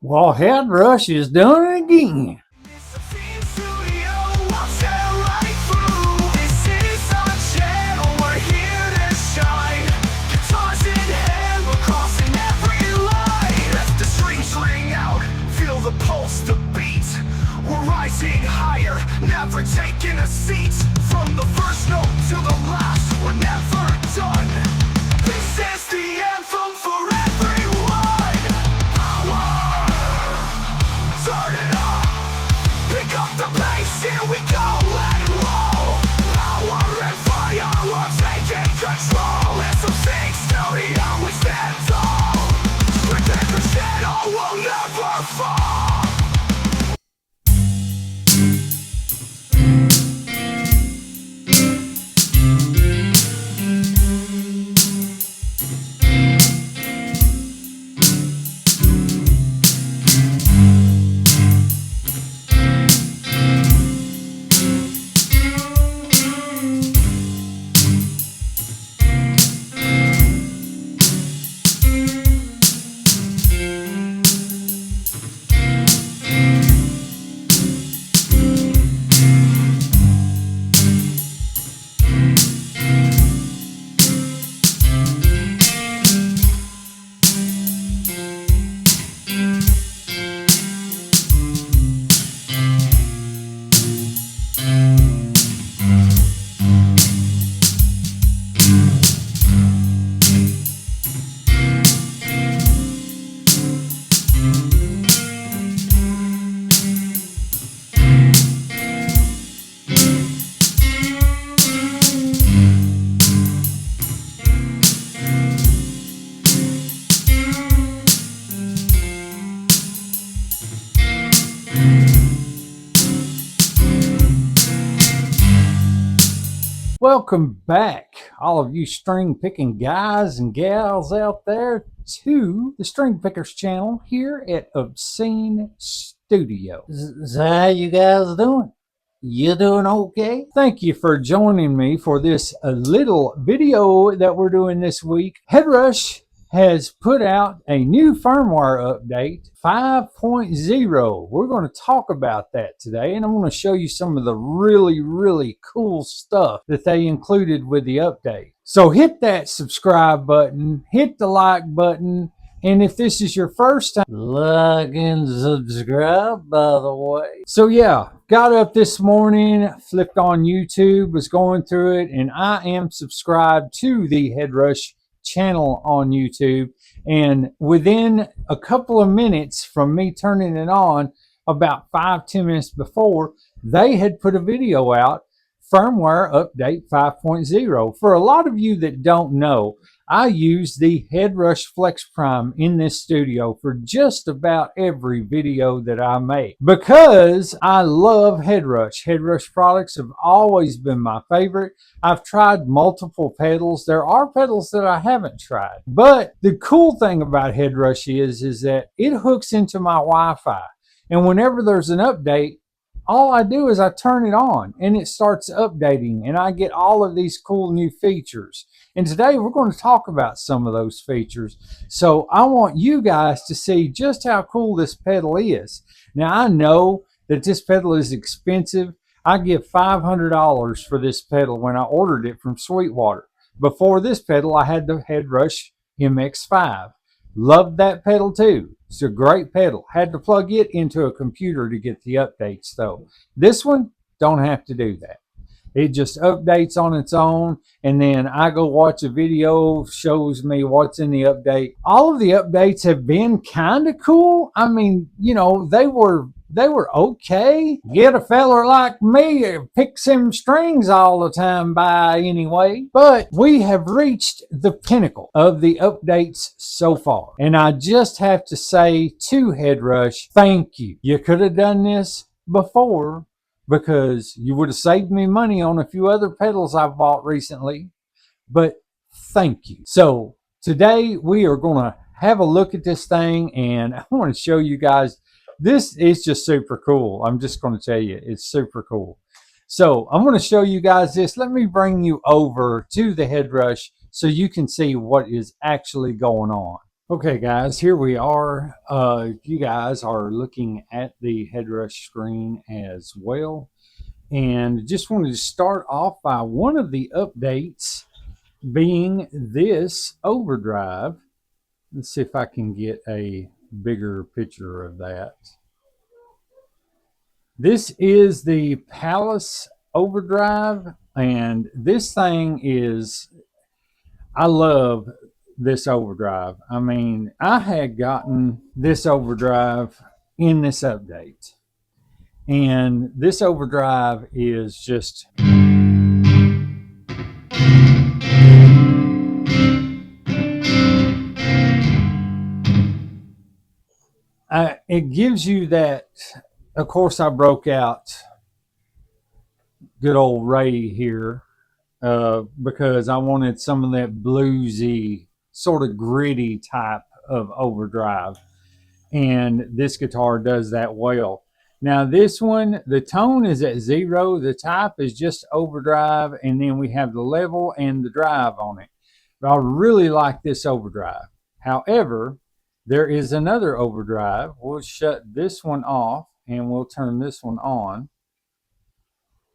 Well, Headrush is doing it again. Higher, never taking a seat. From the first note to the last, we're never done. This is the anthem for everyone. Power, turn it up, pick up the bass, here we go, let it roll. Power and fire, we're taking control. SM6 studio, we stand tall. Within the shadow, we'll never fall. Welcome back, all of you string picking guys and gals out there, to the String Pickers channel here at Obscene Studio. So how you guys doing? You doing okay? Thank you for joining me for this little video that we're doing this week. Headrush has put out a new firmware update, 5.0. We're going to talk about that today, and I'm going to show you some of the really cool stuff that they included with the update. So hit that subscribe button, hit the like button, and if this is your first time, like and subscribe, by the way. So yeah, got up this morning, flipped on YouTube, was going through it, and I am subscribed to the Headrush channel on YouTube, and within a couple of minutes from me turning it on, about 5-10 minutes before, they had put a video out, firmware update 5.0. For a lot of you that don't know, I use the Headrush Flex Prime in this studio for just about every video that I make because I love Headrush. Headrush products have always been my favorite. I've tried multiple pedals. There are pedals that I haven't tried, but the cool thing about Headrush is that it hooks into my Wi-Fi, and whenever there's an update, all I do is I turn it on and it starts updating, and I get all of these cool new features. And today we're going to talk about some of those features. So I want you guys to see just how cool this pedal is. Now I know that this pedal is expensive. I give $500 for this pedal when I ordered it from Sweetwater. Before this pedal, I had the Headrush MX5. Loved that pedal too. It's a great pedal. Had to plug it into a computer to get the updates though. This one, don't have to do that. It just updates on its own, and then I go watch a video, shows me what's in the update. All of the updates have been kind of cool. I mean, you know, they were okay. Get a feller like me who picks them strings all the time by anyway. But we have reached the pinnacle of the updates so far. And I just have to say to Headrush, thank you. You could have done this before, because you would have saved me money on a few other pedals I've bought recently, but thank you. So today we are going to have a look at this thing, and I want to show you guys. This is just super cool. I'm just going to tell you, it's super cool. So I'm going to show you guys this. Let me bring you over to the Headrush so you can see what is actually going on. Okay, guys, here we are. You guys are looking at the Headrush screen as well. And just wanted to start off by one of the updates being this overdrive. Let's see if I can get a bigger picture of that. This is the Palace overdrive, and this thing is, I love this overdrive. I mean, I had gotten this overdrive in this update, and this overdrive is just it gives you that. Of course, I broke out good old Ray here because I wanted some of that bluesy, sort of gritty type of overdrive. And this guitar does that well. Now this one, the tone is at 0. The type is just overdrive, and then we have the level and the drive on it. But I really like this overdrive. However, there is another overdrive. We'll shut this one off and we'll turn this one on.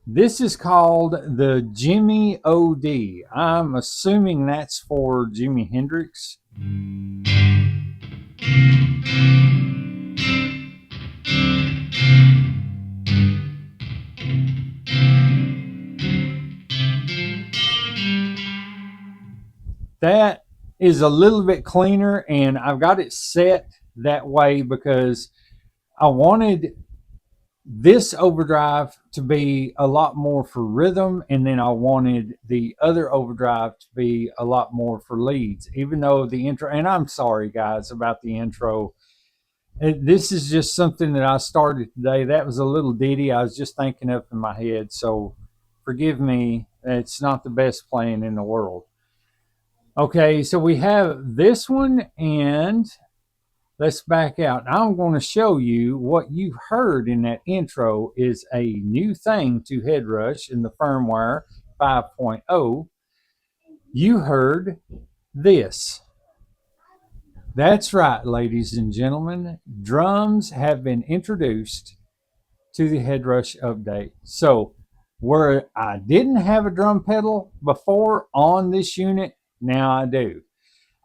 This is called the Jimmy OD. I'm assuming that's for Jimi Hendrix. That is a little bit cleaner, and I've got it set that way because I wanted this overdrive to be a lot more for rhythm, and then I wanted the other overdrive to be a lot more for leads, even though the intro, and I'm sorry guys about the intro. This is just something that I started today. That was a little ditty I was just thinking of in my head, so forgive me. It's not the best playing in the world. Okay, so we have this one, and let's back out. I'm going to show you what you heard in that intro is a new thing to Headrush in the firmware 5.0. You heard this. That's right, ladies and gentlemen. Drums have been introduced to the Headrush update. So where I didn't have a drum pedal before on this unit, now I do.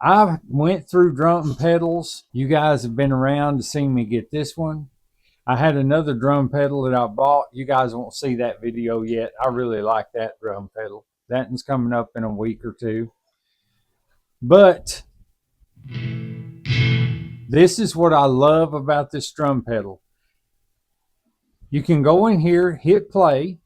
I went through drum pedals. You guys have been around to see me get this one. I had another drum pedal that I bought. You guys won't see that video yet. I really like that drum pedal. That one's coming up in a week or two. But this is what I love about this drum pedal. You can go in here, hit play.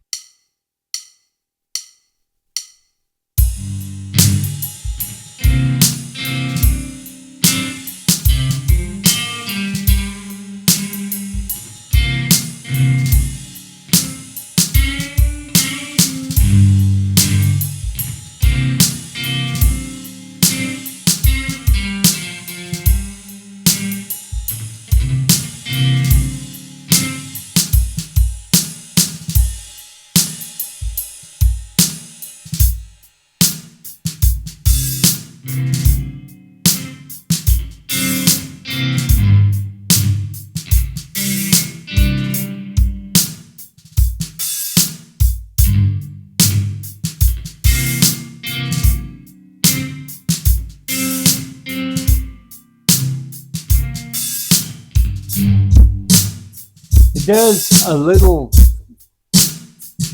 It does a little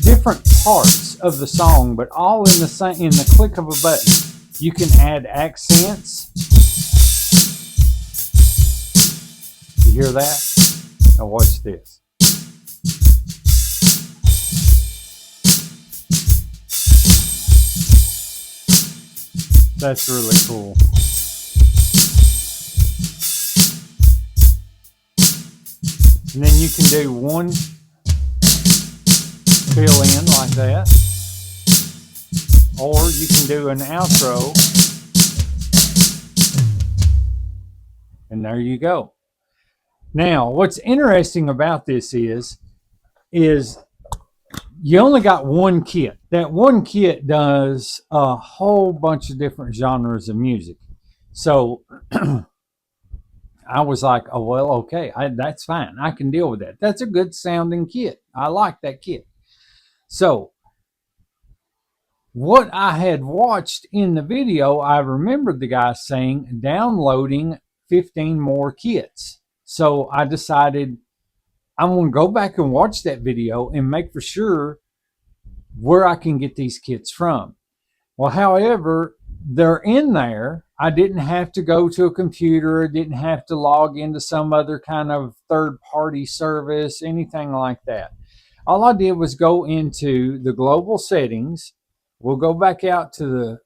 different parts of the song, but all in the same, in the click of a button. You can add accents. You hear that? Now watch this. That's really cool. And then you can do one fill in like that, or you can do an outro, and there you go. Now, what's interesting about this is you only got one kit. That one kit does a whole bunch of different genres of music. So I was like, oh, well, okay, that's fine. I can deal with that. That's a good sounding kit. I like that kit. So what I had watched in the video, I remembered the guy saying downloading 15 more kits. So I decided I'm going to go back and watch that video and make for sure where I can get these kits from. Well, however, they're in there. I didn't have to go to a computer, didn't have to log into some other kind of third-party service, anything like that. All I did was go into the global settings. We'll go back out to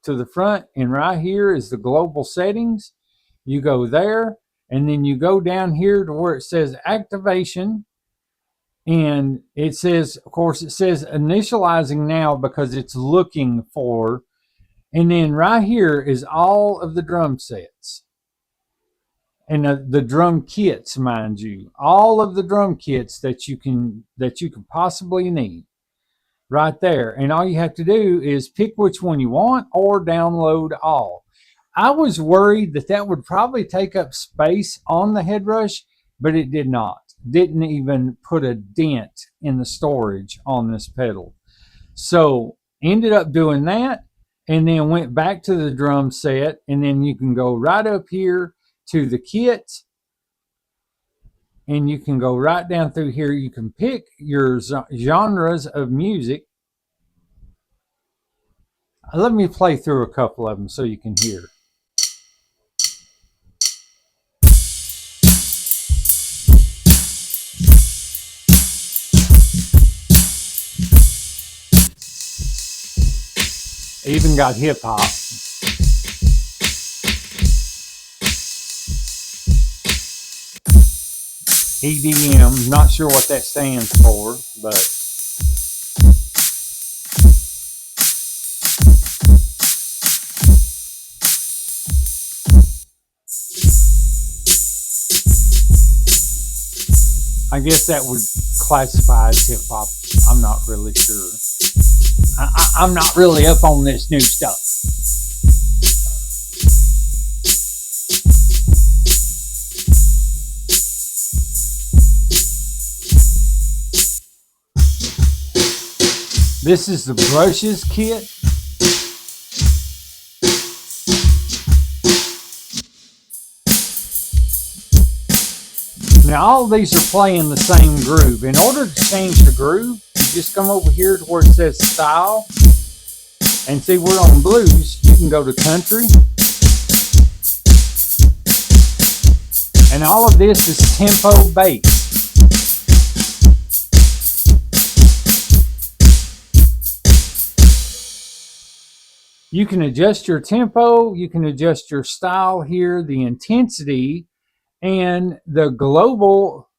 the front, and right here is the global settings. You go there, and then you go down here to where it says activation. And it says, of course, it says initializing now because it's looking for. And then right here is all of the drum sets and the drum kits, mind you, all of the drum kits that you can possibly need right there. And all you have to do is pick which one you want or download all. I was worried that that would probably take up space on the Headrush, but it did not. Didn't even put a dent in the storage on this pedal. So ended up doing that, and then went back to the drum set, and then you can go right up here to the kit, and you can go right down through here. You can pick your genres of music. Let me play through a couple of them so you can hear. Even got hip hop. EDM, not sure what that stands for, but I guess that would classify as hip hop. I'm not really sure. I'm not really up on this new stuff. This is the brushes kit. Now all of these are playing the same groove. In order to change the groove, you just come over here to where it says style, and see, we're on blues. You can go to country, and all of this is tempo based. You can adjust your tempo, you can adjust your style here, the intensity, and the global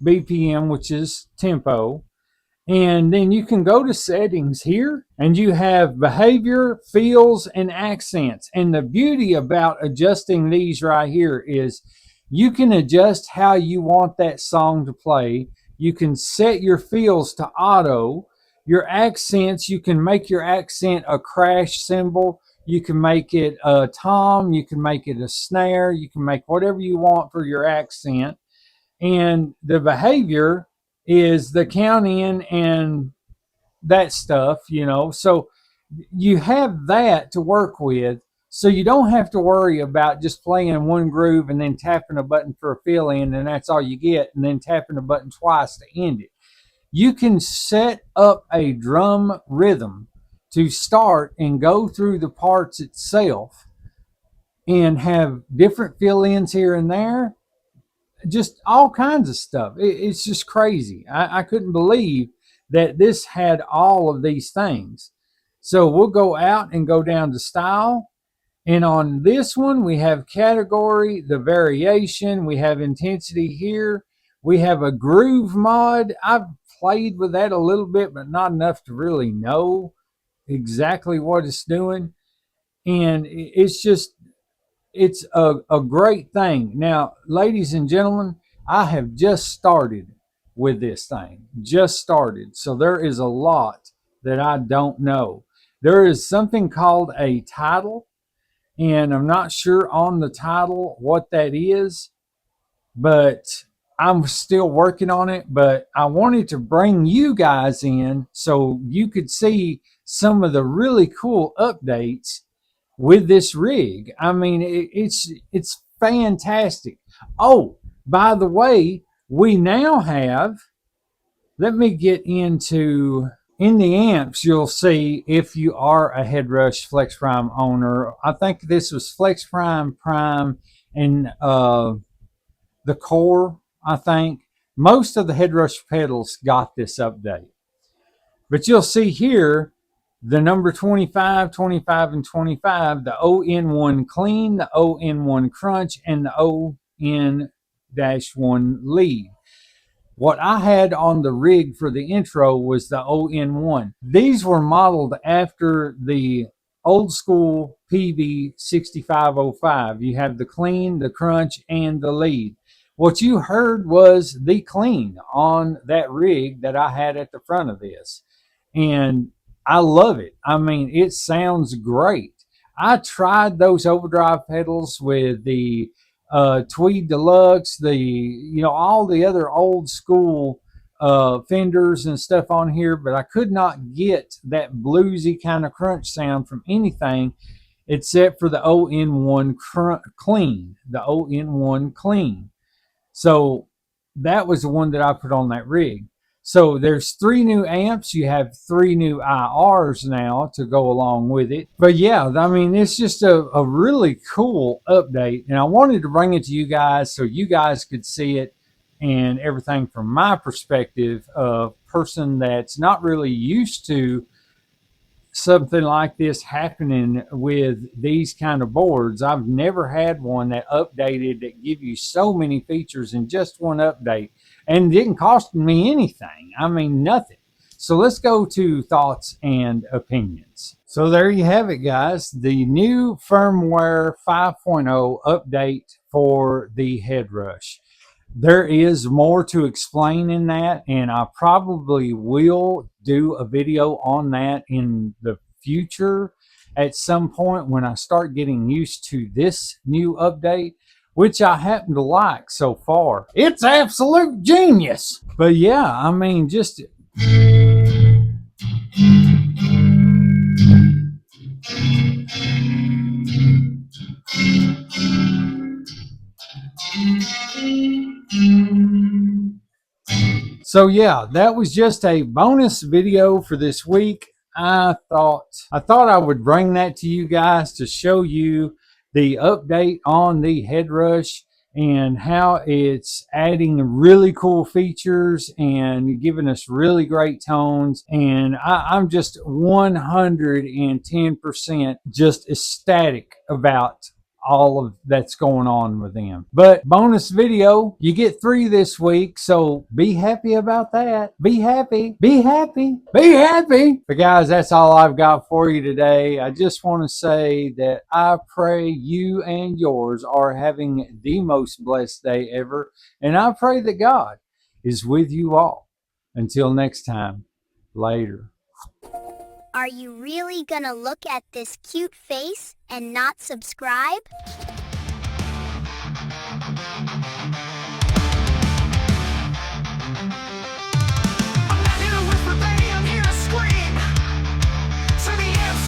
BPM, which is tempo. And then you can go to settings here, and you have behavior, feels, and accents. And the beauty about adjusting these right here is you can adjust how you want that song to play. You can set your feels to auto. Your accents, you can make your accent a crash cymbal. You can make it a tom. You can make it a snare. You can make whatever you want for your accent. And the behavior is the count in and that stuff, you know. So you have that to work with. So you don't have to worry about just playing one groove and then tapping a button for a fill in, and that's all you get, and then tapping a button twice to end it. You can set up a drum rhythm to start and go through the parts itself and have different fill-ins here and there, just all kinds of stuff. It's just crazy. I couldn't believe that this had all of these things. So we'll go out and go down to style, and on this one we have category, the variation, we have intensity here, we have a groove mod. I've played with that a little bit, but not enough to really know exactly what it's doing. And it's a great thing. Now, ladies and gentlemen, I have just started with this thing. Just started. So there is a lot that I don't know. There is something called a title, and I'm not sure on the title what that is, but I'm still working on it. But I wanted to bring you guys in so you could see some of the really cool updates with this rig. I mean, it's fantastic. Oh, by the way, we now have, let me get into, in the amps, you'll see if you are a Headrush Flex Prime owner. I think this was Flex Prime, and the Core, I think. Most of the Headrush pedals got this update. But you'll see here the number 25, 25, and 25, the ON1 Clean, the ON1 Crunch, and the ON-1 Lead. What I had on the rig for the intro was the ON1. These were modeled after the old school PV6505. You have the Clean, the Crunch, and the Lead. What you heard was the Clean on that rig that I had at the front of this. And I love it. I mean, it sounds great. I tried those overdrive pedals with the Tweed Deluxe, all the other old school Fenders and stuff on here, but I could not get that bluesy kind of crunch sound from anything except for the ON1 Clean, the ON1 Clean. So that was the one that I put on that rig. So there's 3 new amps. You have 3 new IRs now to go along with it. But yeah, I mean, it's just a really cool update. And I wanted to bring it to you guys so you guys could see it and everything from my perspective of person that's not really used to something like this happening with these kind of boards. I've never had one that updated that give you so many features in just one update, and it didn't cost me anything. I mean, nothing. So let's go to thoughts and opinions. So there you have it, guys. The new firmware 5.0 update for the Headrush. There is more to explain in that, and I probably will do a video on that in the future at some point when I start getting used to this new update, which I happen to like so far. It's absolute genius. But yeah, I mean, just so yeah, that was just a bonus video for this week. I thought I would bring that to you guys to show you the update on the Headrush and how it's adding really cool features and giving us really great tones. And I'm just 110% just ecstatic about all of that's going on with them. But bonus video, you get 3 this week, so be happy about that. Be happy, be happy, be happy. But guys, that's all I've got for you today. I just want to say that I pray you and yours are having the most blessed day ever, and I pray that God is with you all. Until next time, later. Are you really gonna look at this cute face and not subscribe?